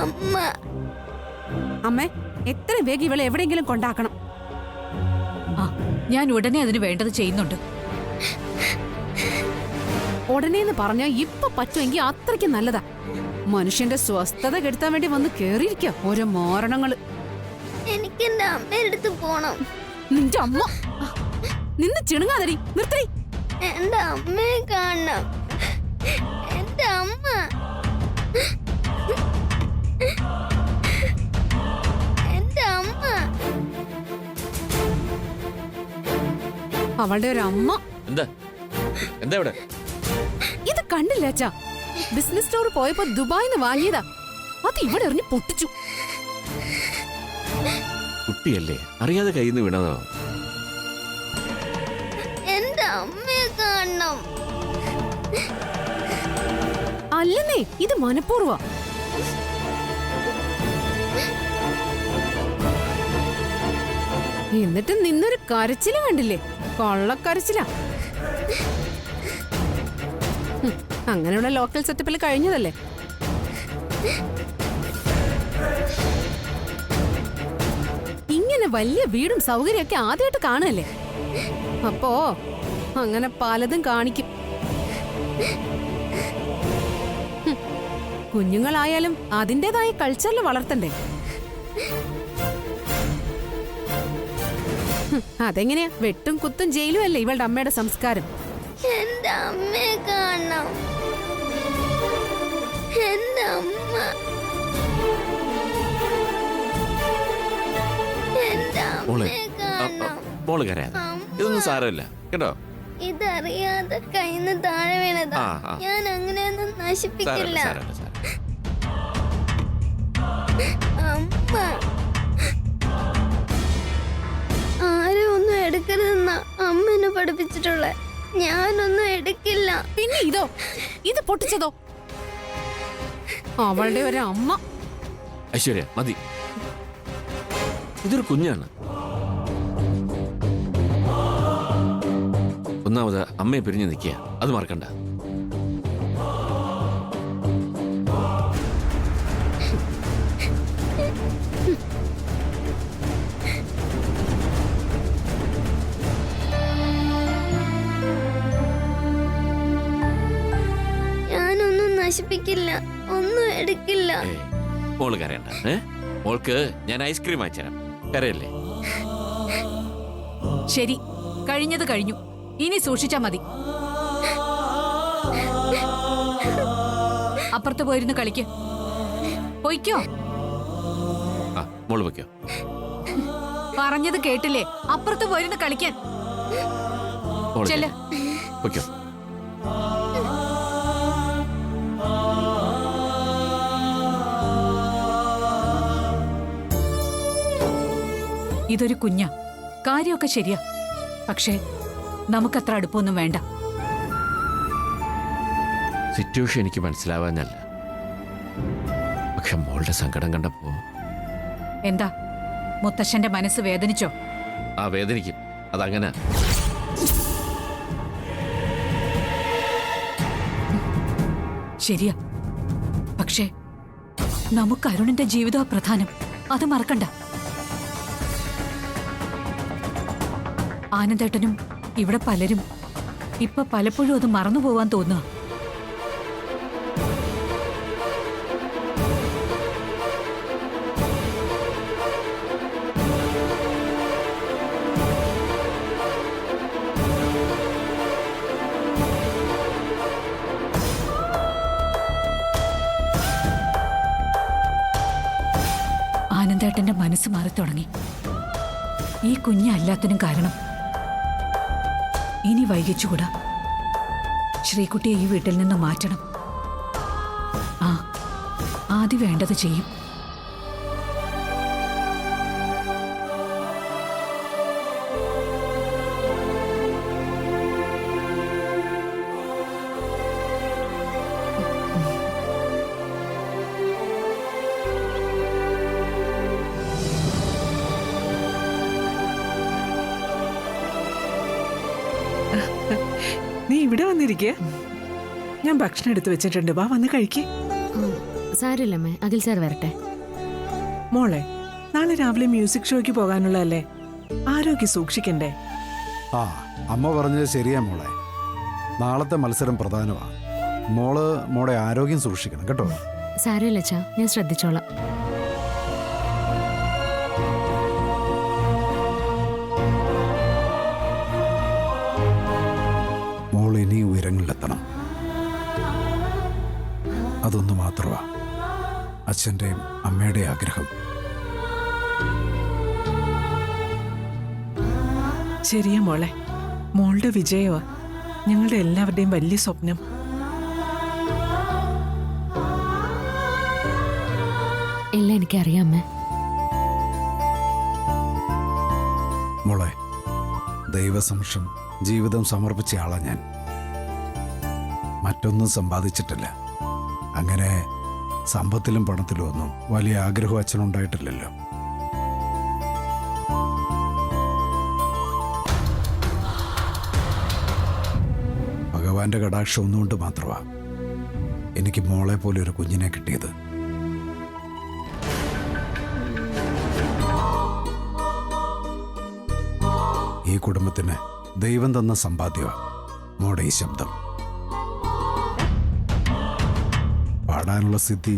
അമ്മ. അമ്മേ, എത്രയും വേഗം ഇവളെ എവിടെയെങ്കിലും കൊണ്ടാക്കണം. ആ, ഞാൻ ഉടനെ അതിന് വേണ്ടത് ചെയ്യുന്നുണ്ട്. ഉടനെന്ന് പറഞ്ഞാ ഇപ്പൊ പറ്റുമെങ്കിൽ അത്രയ്ക്ക് നല്ലതാ. മനുഷ്യന്റെ സ്വസ്ഥത കെടുത്താൻ വേണ്ടി വന്ന് കേറിയിരിക്ക ഓരോ മാരണങ്ങള്. എനിക്ക് എന്റെ അമ്മയുടെ അടുത്ത് പോണം. നിന്റെ അമ്മ നിന്ന് ചിണുങ്ങാതടി, നിർത്തി. എന്റെ അമ്മയെ കാണണം. എന്റെ അമ്മ. എന്റെ അമ്മ. അവളുടെ ഒരു അമ്മ. എന്താ എന്താ ഇവിടെ? ഇത് കണ്ടില്ല അച്ഛാ, ബിസിനസ് സ്റ്റോർ പോയപ്പോ ദുബായിന്ന് വാങ്ങിയതാ. അത് ഇവിടെ എറിഞ്ഞ് പൊട്ടിച്ചു. കുട്ടിയല്ലേ, അറിയാതെ കയ്യിൽ നിന്ന് വീണതോ? എന്റെ അമ്മയെ കാണണം. അല്ലെന്നേ, ഇത് മനഃപൂർവ്വ. എന്നിട്ട് നിന്നൊരു കരച്ചില് കണ്ടില്ലേ? കൊള്ളക്കരച്ചിലാ. അങ്ങനെയുള്ള ലോക്കൽ സെറ്റപ്പിൽ കഴിഞ്ഞതല്ലേ. ഇങ്ങനെ വലിയ വീടും സൗകര്യമൊക്കെ ആദ്യമായിട്ട് കാണുകയല്ലേ. അപ്പോ അങ്ങനെ പലതും കാണിക്കും. കുഞ്ഞുങ്ങളായാലും അതിൻ്റെതായ കൾച്ചറിൽ വളർത്തണ്ടേ. അതെങ്ങനെയാ? വെട്ടും കുത്തും ജയിലും അല്ലേ ഇവളുടെ അമ്മയുടെ സംസ്കാരം. എന്റെ അമ്മയെ കാണണം. എന്റെ അമ്മ. എന്റെ അമ്മയെ കാണണം. മോള് കരയാതെ, ഇതൊന്നും സാരമില്ല കേട്ടോ. ഇതറിയാതെ കയ്യിന്ന് താഴെ വീണതാ. ഞാൻ അങ്ങനെയൊന്നും നശിപ്പിക്കില്ല. അമ്മ. ആരും ഒന്നും എടുക്കരുതെന്നാ അമ്മ എന്നെ പഠിപ്പിച്ചിട്ടുള്ളേ. ഞാനൊന്നും എടുക്കില്ല. പിന്നെ ഇതോ, ഇത് പൊട്ടിച്ചതോ? അവളുടെ ഒരു അമ്മ. ഐശ്വര്യ മതി, ഇതൊരു കുഞ്ഞാണ്. ഒന്നാമത് അമ്മയെ പിരിഞ്ഞു നിൽക്കുക, അത് മറക്കണ്ട. ഞാനൊന്നും നശിപ്പിക്കില്ല, ഒന്നും എടുക്കില്ല. മോള് കരയണ്ട. മോൾക്ക് ഞാൻ ഐസ്ക്രീം അയച്ചുതരാം, കരയല്ലേ. ശരി, കഴിഞ്ഞത് കഴിഞ്ഞു. ഇനി സൂക്ഷിച്ചാ മതി. അപ്പുറത്ത് പോയിരുന്ന് കളിക്ക്. പൊയ്ക്കോ. മോള് പൊയ്ക്കോ. പറഞ്ഞത് കേട്ടില്ലേ? അപ്പുറത്ത് പോയിരുന്ന് കളിക്കാൻ. ചെല്ല്. പൊയ്ക്കോ. ഇതൊരു കുഞ്ഞാ, കാര്യമൊക്കെ ശരിയാ. പക്ഷേ നമുക്കത്ര അടുപ്പൊന്നും വേണ്ട. സിറ്റുവേഷൻ എനിക്ക് മനസ്സിലാവാനല്ല, പക്ഷെ മോളുടെ സങ്കടം കണ്ടപ്പോ. എന്താ, മുത്തശ്ശന്റെ മനസ്സ് വേദനിച്ചോ? ആ, വേദനിക്കും. അതങ്ങനെ. ശരിയാ, പക്ഷേ നമുക്ക് അരുണിന്റെ ജീവിതമാ പ്രധാനം. അത് മറക്കണ്ട. ആനന്ദേട്ടനും ഇവിടെ പലരും ഇപ്പൊ പലപ്പോഴും അത് മറന്നുപോവാൻ തോന്നുക. ആനന്ദേട്ടന്റെ മനസ്സ് മാറി തുടങ്ങി. ഈ കുഞ്ഞല്ലാത്തിനും കാരണം. ഇനി വൈകിച്ചുകൂടാ. ശ്രീകുട്ടിയെ ഈ വീട്ടിൽ നിന്ന് മാറ്റണം. ആദ്യം വേണ്ടത് ചെയ്യും. നീ ഇവിടെ വന്നിരിക്കുക. ഞാൻ ഭക്ഷണം എടുത്തു വെച്ചിട്ടുണ്ട്, വാ വന്ന് കഴിക്കേ. സാരമില്ലമ്മേ, അഖിൽ സാർ വരട്ടെ. മോളെ, നാളെ രാവിലെ മ്യൂസിക് ഷോയ്ക്ക് പോകാനുള്ളതല്ലേ? ആരോഗ്യം സൂക്ഷിക്കണ്ടേ? ആ, അമ്മ പറഞ്ഞത് ശരിയാ മോളെ. നാളത്തെ മത്സരം പ്രധാനമാണ്. മോളെ ആരോഗ്യം സൂക്ഷിക്കണം കേട്ടോ. സാരമില്ല അച്ഛാ, ഞാൻ ശ്രദ്ധിച്ചോളാം. മോൾ ഇനി ഉയരങ്ങളിലെത്തണം. അതൊന്നു മാത്രമാ അച്ഛൻ്റെയും അമ്മയുടെയും ആഗ്രഹം. ശരിയാ മോളെ, മോളുടെ വിജയമാ ഞങ്ങളുടെ എല്ലാവരുടെയും വലിയ സ്വപ്നം. എല്ലാം എനിക്കറിയാം അമ്മേ. മോളെ, ദൈവസമക്ഷം ജീവിതം സമർപ്പിച്ച ആളാ ഞാൻ. മറ്റൊന്നും സമ്പാദിച്ചിട്ടില്ല. അങ്ങനെ സമ്പത്തിലും പണത്തിലും ഒന്നും വലിയ ആഗ്രഹം അച്ഛനുണ്ടായിട്ടില്ലല്ലോ. ഭഗവാന്റെ കടാക്ഷം ഒന്നുകൊണ്ട് മാത്രമാ എനിക്ക് മോളെ പോലെ ഒരു കുഞ്ഞിനെ കിട്ടിയത്. ഈ കുടുംബത്തിന് ദൈവം തന്ന സമ്പാദ്യമാണ് മോടെ ഈ ശബ്ദം. പാടാനുള്ള സിദ്ധി,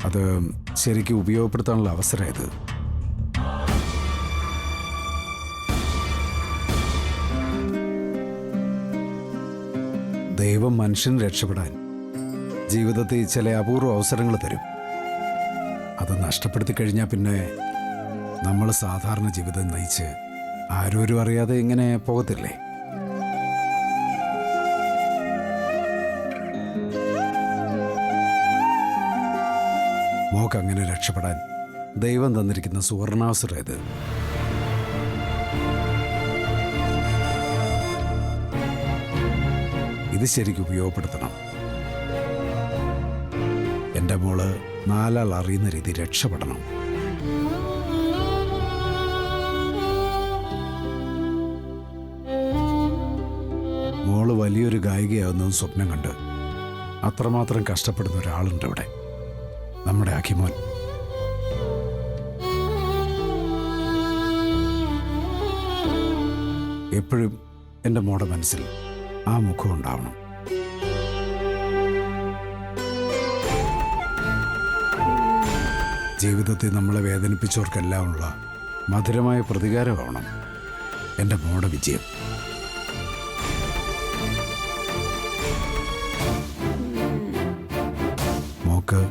അത് ശരിക്കും ഉപയോഗപ്പെടുത്താനുള്ള അവസരം ഇത്. ദൈവം മനുഷ്യന് രക്ഷപ്പെടാൻ ജീവിതത്തിൽ ചില അപൂർവ അവസരങ്ങൾ തരും. അത് നഷ്ടപ്പെടുത്തി കഴിഞ്ഞാൽ പിന്നെ നമ്മൾ സാധാരണ ജീവിതം നയിച്ച് ആരോരും അറിയാതെ ഇങ്ങനെ പോകത്തില്ലേ? മോക്ക് അങ്ങനെ രക്ഷപ്പെടാൻ ദൈവം തന്നിരിക്കുന്ന സുവർണാവസരം ഇത്. ഇത് ശരിക്കും ഉപയോഗപ്പെടുത്തണം. എൻ്റെ മോള് നാലാൾ അറിയുന്ന രീതി രക്ഷപ്പെടണം. മോള് വലിയൊരു ഗായികയാവുന്നതും സ്വപ്നം കണ്ട് അത്രമാത്രം കഷ്ടപ്പെടുന്ന ഒരാളുണ്ട് ഇവിടെ, നമ്മുടെ അഖിമോൻ. എപ്പോഴും എൻ്റെ മോടെ മനസ്സിൽ ആ മുഖം ഉണ്ടാവണം. ജീവിതത്തിൽ നമ്മളെ വേദനിപ്പിച്ചവർക്കെല്ലാം ഉള്ള മധുരമായ പ്രതികാരമാവണം എൻ്റെ മോടെ വിജയം. മോക്ക്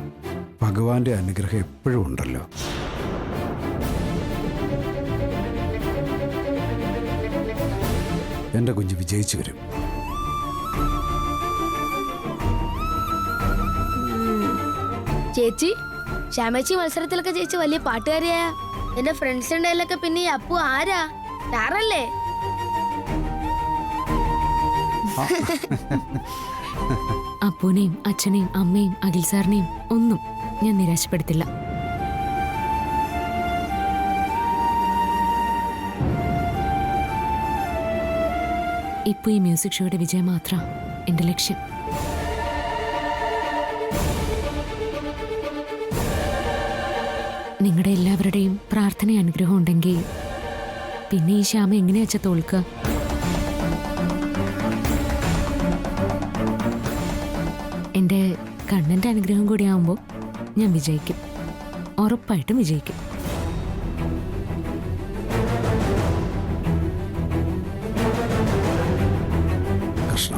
ഭഗവാന്റെ അനുഗ്രഹം എപ്പോഴും ഉണ്ടല്ലോ. എൻ്റെ കുഞ്ഞ് വിജയിച്ചു വരും. ചേച്ചി, ശ്യാമേച്ചി മത്സരത്തിലൊക്കെ ചേച്ചി വലിയ പാട്ടുകാരിയാ. എന്റെ ഫ്രണ്ട്സിന്റെ ഇടയിലൊക്കെ പിന്നെ ഈ അപ്പു ആരാ? സ്റ്റാറല്ലേ? അപ്പൂനെയും അച്ഛനെയും അമ്മയും അഖിൽ സാറിനെയും ഒന്നും ഞാൻ നിരാശപ്പെടുത്തില്ല. ഇപ്പൊ ഈ മ്യൂസിക് ഷോയുടെ വിജയം മാത്രം എന്റെ ലക്ഷ്യം. നിങ്ങളുടെ എല്ലാവരുടെയും പ്രാർത്ഥന അനുഗ്രഹം ഉണ്ടെങ്കിൽ പിന്നെ ഈ ശ്യാമ എങ്ങനെയാ തോൽക്കുക? എന്റെ കണ്ണന്റെ അനുഗ്രഹം കൂടി ആവുമ്പോൾ ഞാൻ വിജയിക്കും, ഉറപ്പായിട്ടും വിജയിക്കും. കൃഷ്ണ,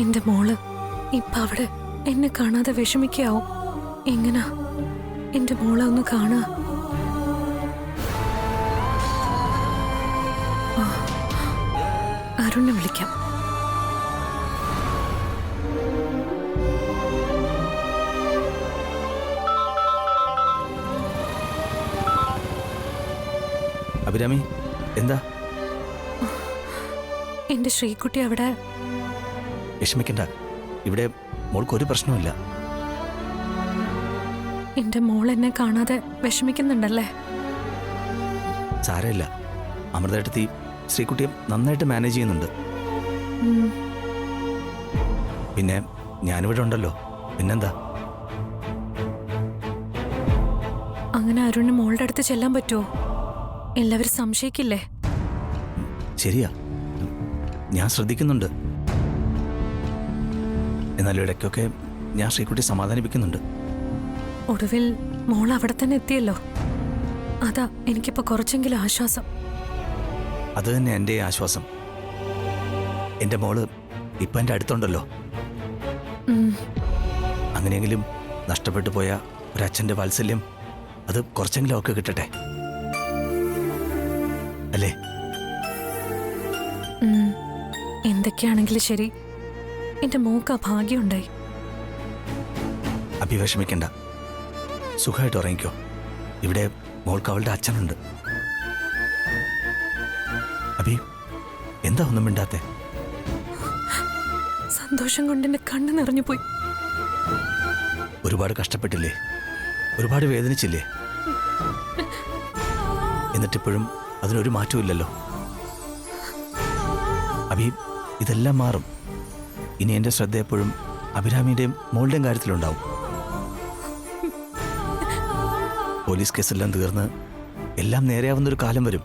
എന്റെ മോള് ഇപ്പൊ അവിടെ എന്നെ കാണാതെ വിഷമിക്കാവും. എങ്ങനാ എന്റെ മോളെ ഒന്ന് കാണുക? അരുണിനെ വിളിക്കാം. അഭിരാമി, എന്താ? എന്റെ ശ്രീകുട്ടി അവിടെ. വിഷമിക്കണ്ട, ഇവിടെ മോൾക്ക് ഒരു പ്രശ്നവുമില്ല. എന്റെ മോൾ എന്നെ കാണാതെ വിഷമിക്കുന്നുണ്ടല്ലേ? സാരമില്ല, അമൃതേട്ടത്തി ശ്രീകുട്ടിയെ നന്നായിട്ട് മാനേജ് ചെയ്യുന്നുണ്ട്. പിന്നെ ഞാനിവിടെ ഉണ്ടല്ലോ, പിന്നെന്താ? അങ്ങനെ അരുണിന് മോളുടെ അടുത്ത് ചെല്ലാൻ പറ്റുമോ? എല്ലാവരും സംശയിക്കില്ലേ? ശരിയാ, ഞാൻ ശ്രദ്ധിക്കുന്നുണ്ട്. എന്നാലും ഇടയ്ക്കൊക്കെ ഞാൻ ശ്രീകുട്ടി സമാധാനിപ്പിക്കുന്നുണ്ട്. ഒടുവിൽ മോൾ അവിടെ തന്നെ എത്തിയല്ലോ. അതാ എനിക്കിപ്പോ കുറച്ചെങ്കിലും ആശ്വാസം. അത് തന്നെ എൻ്റെ ആശ്വാസം. എൻ്റെ മോള് ഇപ്പം എൻ്റെ അടുത്തുണ്ടല്ലോ. അങ്ങനെയെങ്കിലും നഷ്ടപ്പെട്ടു പോയ ഒരച്ഛൻ്റെ വാത്സല്യം അത് കുറച്ചെങ്കിലും അവൾക്ക് കിട്ടട്ടെ, അല്ലേ? എന്തൊക്കെയാണെങ്കിലും ശരി, എന്റെ മോക്ക് ആ ഭാഗ്യമുണ്ടായി. അഭിവിഷമിക്കണ്ട, സുഖമായിട്ട് ഉറങ്ങിക്കോ. ഇവിടെ മോൾക്ക് അവളുടെ അച്ഛനുണ്ട്. അഭി, എന്താ ഒന്നും മിണ്ടാത്തെ? സന്തോഷം കൊണ്ട് എന്റെ കണ്ണ് നിറഞ്ഞു പോയി. ഒരുപാട് കഷ്ടപ്പെട്ടില്ലേ, ഒരുപാട് വേദനിച്ചില്ലേ? എന്നിട്ടിപ്പോഴും അതിനൊരു മാറ്റവും ഇല്ലല്ലോ. അഭി, ഇതെല്ലാം മാറും. ഇനി എൻ്റെ ശ്രദ്ധ എപ്പോഴും അഭിരാമിയുടെയും മോളുടെയും കാര്യത്തിലുണ്ടാവും. പോലീസ് കേസെല്ലാം തീർന്ന് എല്ലാം നേരെയാവുന്നൊരു കാലം വരും.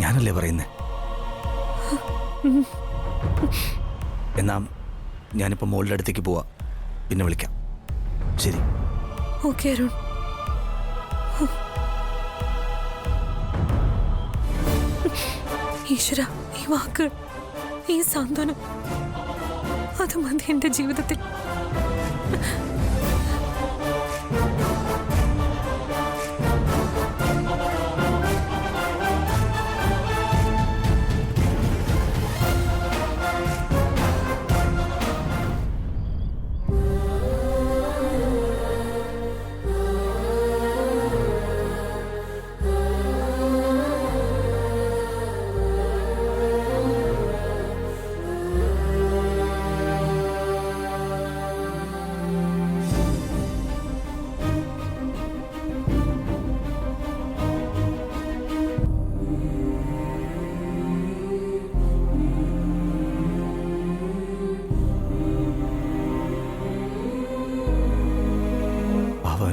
ഞാനല്ലേ പറയുന്നേ? എന്നാ ഞാനിപ്പോൾ മോളുടെ അടുത്തേക്ക് പോവാ, പിന്നെ വിളിക്കാം. ശരി. ഓക്കെ അരുൺ. ഈശ്വര, ഈ വാക്കുകൾ, ഈ സാന്ത്വനം, അത് മതി എന്റെ ജീവിതത്തിൽ.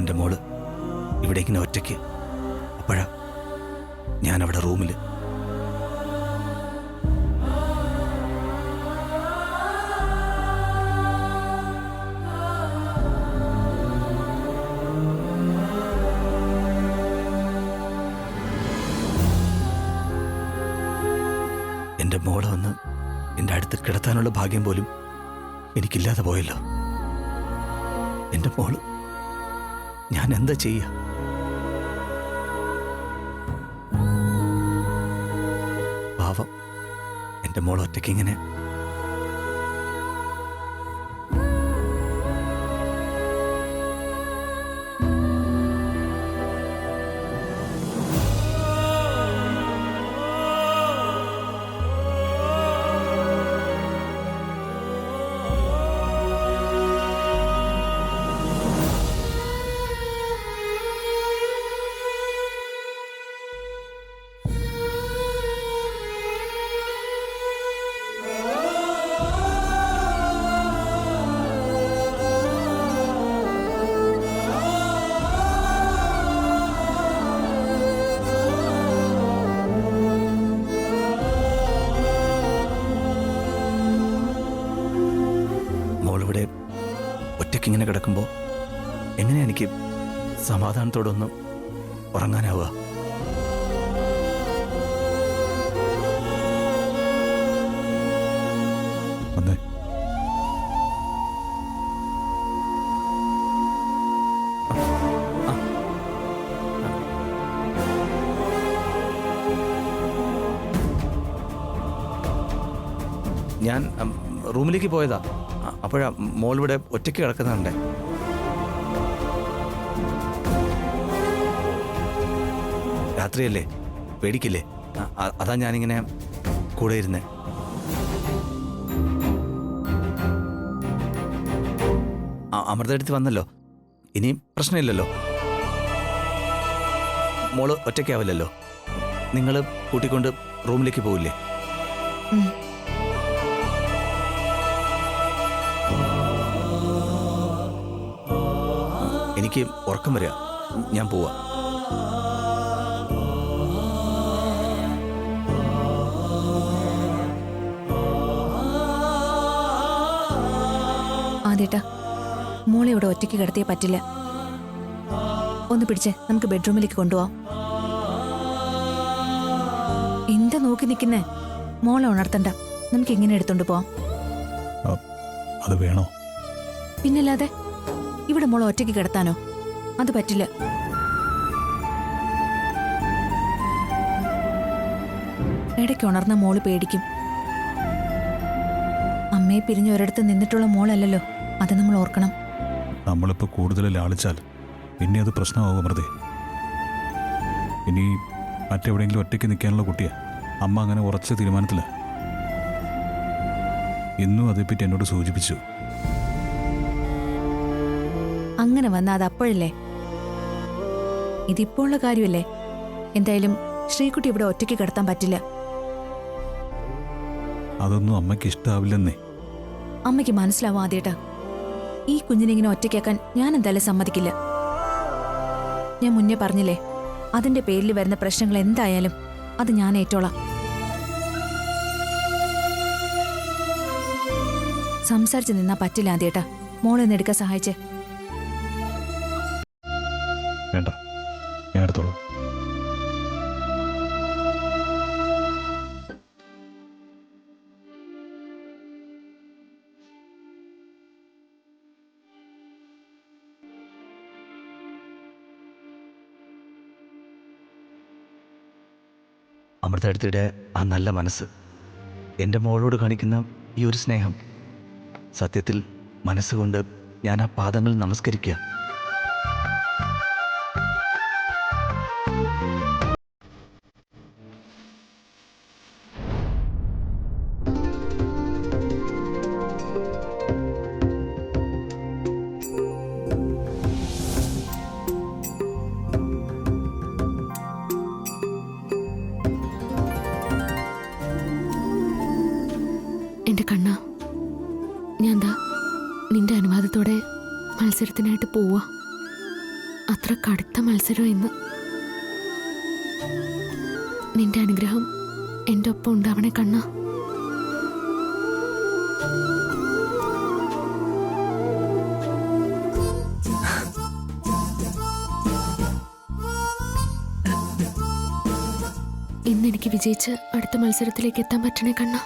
എൻ്റെ മോള് ഇവിടെ ഇങ്ങനെ ഒറ്റയ്ക്ക്. അപ്പോഴാ ഞാനവിടെ റൂമിൽ. എൻ്റെ മോളെ വന്ന് എൻ്റെ അടുത്ത് കിടത്താനുള്ള ഭാഗ്യം പോലും എനിക്കില്ലാതെ പോയല്ലോ. എൻ്റെ മോള്, ഞാൻ എന്താ ചെയ്യുക? പാവം എൻ്റെ മോൾ ഒറ്റയ്ക്കിങ്ങനെ. ഒറ്റയ്ക്കിങ്ങനെ കിടക്കുമ്പോൾ എങ്ങനെയാ എനിക്ക് സമാധാനത്തോടൊന്ന് ഉറങ്ങാനാവുക? വന്നേ. ഞാൻ റൂമിലേക്ക് പോയതാ. അപ്പോഴാ മോളിവിടെ ഒറ്റയ്ക്ക് കിടക്കുന്നുണ്ടേ. രാത്രിയല്ലേ, പേടിക്കില്ലേ? അതാ ഞാനിങ്ങനെ കൂടെ ഇരുന്നേ. അമൃത അടുത്ത് വന്നല്ലോ, ഇനി പ്രശ്നമില്ലല്ലോ. മോള് ഒറ്റയ്ക്കാവില്ലല്ലോ. നിങ്ങൾ കൂട്ടിക്കൊണ്ട് റൂമിലേക്ക് പോവില്ലേ? എനിക്ക് ഉറക്കം വരിക, ഞാൻ പോവാ. ആദ്യേട്ടാ, മോളെ ഇവിടെ ഒറ്റയ്ക്ക് കിടത്തിയേ പറ്റില്ല. ഒന്ന് പിടിച്ച് നമുക്ക് ബെഡ്റൂമിലേക്ക് കൊണ്ടുപോവാം. എന്താ നോക്കി നിൽക്കുന്നേ? മോളെ ഉണർത്തണ്ട, നമുക്ക് ഇങ്ങനെ എടുത്തോണ്ട് പോവാം. അത് വേണോ? പിന്നല്ലാതെ, ഇവിടെ മോളെ ഒറ്റയ്ക്ക് കിടത്താനോ? അത് പറ്റില്ല. ഇടയ്ക്ക് ഉണർന്ന മോള് പേടിക്കും. അമ്മയെ പിരിഞ്ഞ് ഒരിടത്ത് നിന്നിട്ടുള്ള മോളല്ലല്ലോ, അത് നമ്മൾ ഓർക്കണം. നമ്മളിപ്പോൾ കൂടുതൽ ലാളിച്ചാൽ പിന്നെ അത് പ്രശ്നമാകും അമൃതേ. ഇനി മറ്റെവിടെയെങ്കിലും ഒറ്റയ്ക്ക് നിൽക്കാനുള്ള കുട്ടിയാ. അമ്മ അങ്ങനെ ഉറച്ച തീരുമാനത്തില്ല. ഇന്നും അതേപ്പറ്റി എന്നോട് സൂചിപ്പിച്ചു. അങ്ങനെ വന്നാൽ അത് അപ്പോഴല്ലേ? ഇതിപ്പോൾ ഉള്ള കാര്യമല്ലേ? എന്തായാലും ശ്രീകുട്ടി ഇവിടെ ഒറ്റയ്ക്ക് കിടത്താൻ പറ്റില്ല. അതൊന്നും അമ്മയ്ക്ക് ഇഷ്ടാവില്ലെന്നേ. അമ്മയ്ക്ക് മനസ്സിലാവും ആദ്യേട്ടാ. ഈ കുഞ്ഞിനെ ഇങ്ങനെ ഒറ്റയ്ക്കാക്കാൻ ഞാൻ എന്തായാലും സമ്മതിക്കില്ല. ഞാൻ മുന്നേ പറഞ്ഞില്ലേ, അതിന്റെ പേരിൽ വരുന്ന പ്രശ്നങ്ങൾ എന്തായാലും അത് ഞാൻ ഏറ്റോളാം. സംസാരിച്ച് നിന്നാ പറ്റില്ല ആദ്യേട്ടാ. മോളൊന്ന് എടുക്കാൻ സഹായിച്ചേ. വേണ്ട, ഞാൻ എടുത്തോളാം. അമൃത അടുത്തിടെ ആ നല്ല മനസ്സ്, എൻ്റെ മോളോട് കാണിക്കുന്ന ഈ ഒരു സ്നേഹം, സത്യത്തിൽ മനസ്സുകൊണ്ട് ഞാൻ ആ പാദങ്ങൾ നമസ്കരിക്കുക. എന്റെ കണ്ണ, ഞാൻ ദാ നിന്റെ അനുവാദത്തോടെ മത്സരത്തിനായിട്ട് പോവാ. അത്ര കടുത്ത മത്സരം ഇന്ന്. നിന്റെ അനുഗ്രഹം എൻ്റെ ഒപ്പം ഉണ്ടാവണേ കണ്ണ. ഇന്ന് എനിക്ക് വിജയിച്ച് അടുത്ത മത്സരത്തിലേക്ക് എത്താൻ പറ്റണേ കണ്ണ.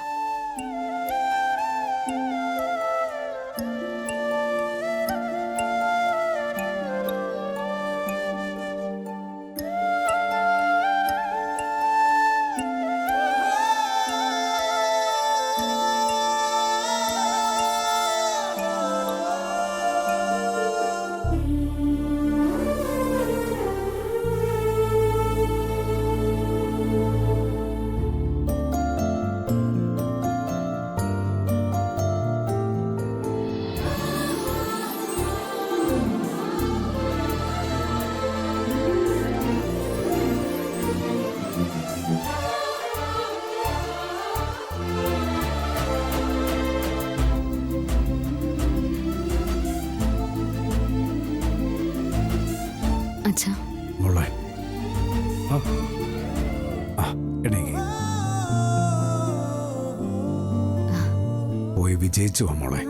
മോളെ, എണീക്ക്. പോയി വിജയിച്ചു വാ മോളെ.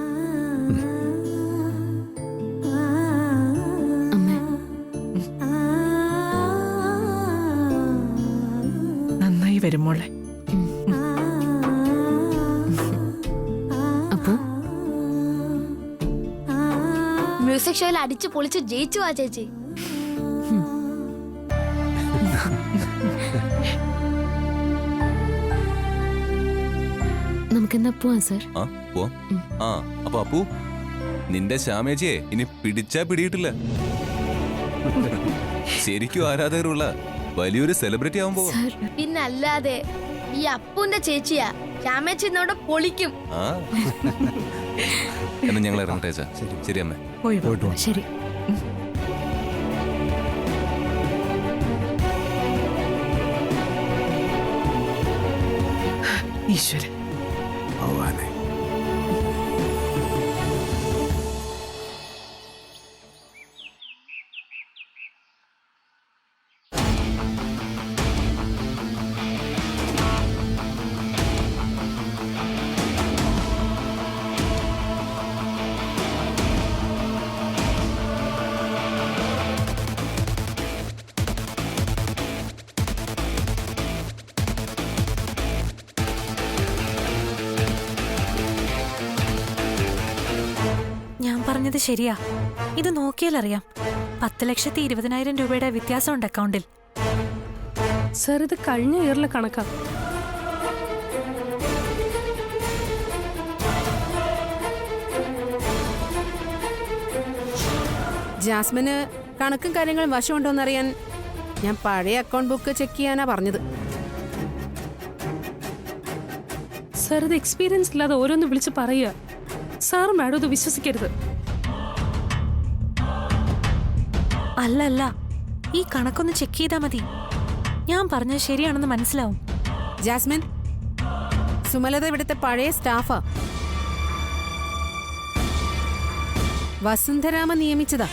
നന്നായി വരും മോളെ. അപ്പോ മ്യൂസിക് ഷോയിൽ അടിച്ചു പൊളിച്ച് ജയിച്ചു വാ ചേച്ചി. നമുക്കെന്നാ പോവാം സർ. ആ പോവാം. ആ അപ്പൊ അപ്പു, നിന്റെ ശ്യാമേച്ചിയെ ഇനി പിടിച്ചാ പിടിയിട്ടില്ല. ശരിക്കും ആരാധകരുള്ള വലിയൊരു സെലിബ്രിറ്റി ആവാൻ പോവാ. പിന്നല്ലാതെ ഈ അപ്പുന്റെ ചേച്ചിയാ ശ്യാമേച്ചിന്നോട് പൊളിക്കും. ആ എന്നാ ഞങ്ങൾ ഇറങ്ങട്ടെ അച്ഛാ. ശരി അമ്മേ. പോയിട്ട് വാ. ശരി. ഈശ്വരൻ. ഭഗവാനെ. ഞാൻ പറഞ്ഞത് ശരിയാ. ഇത് നോക്കിയാലറിയാം. 10,20,000 രൂപയുടെ വ്യത്യാസമുണ്ട് അക്കൗണ്ടിൽ. സർ, ഇത് കഴിഞ്ഞ ഇയറിലെ കണക്കാ. ജാസ്മിന് കണക്കും കാര്യങ്ങളും വശമുണ്ടോന്നറിയാൻ ഞാൻ പഴയ അക്കൗണ്ട് ബുക്ക് ചെക്ക് ചെയ്യാനാ പറഞ്ഞത്. സർ, ഇത് എക്സ്പീരിയൻസ് ഇല്ലാതെ ഓരോന്ന് വിളിച്ച് പറയുക. സാർ മാഡം ഇത് വിശ്വസിക്കരുത്. അല്ല, ഈ കണക്കൊന്ന് ചെക്ക് ചെയ്താൽ മതി. ഞാൻ പറഞ്ഞത് ശരിയാണെന്ന് മനസ്സിലാവും. ജാസ്മിൻ, സുമലത ഇവിടുത്തെ പഴയ സ്റ്റാഫാ. വസുന്ധരാമ നിയമിച്ചതാ.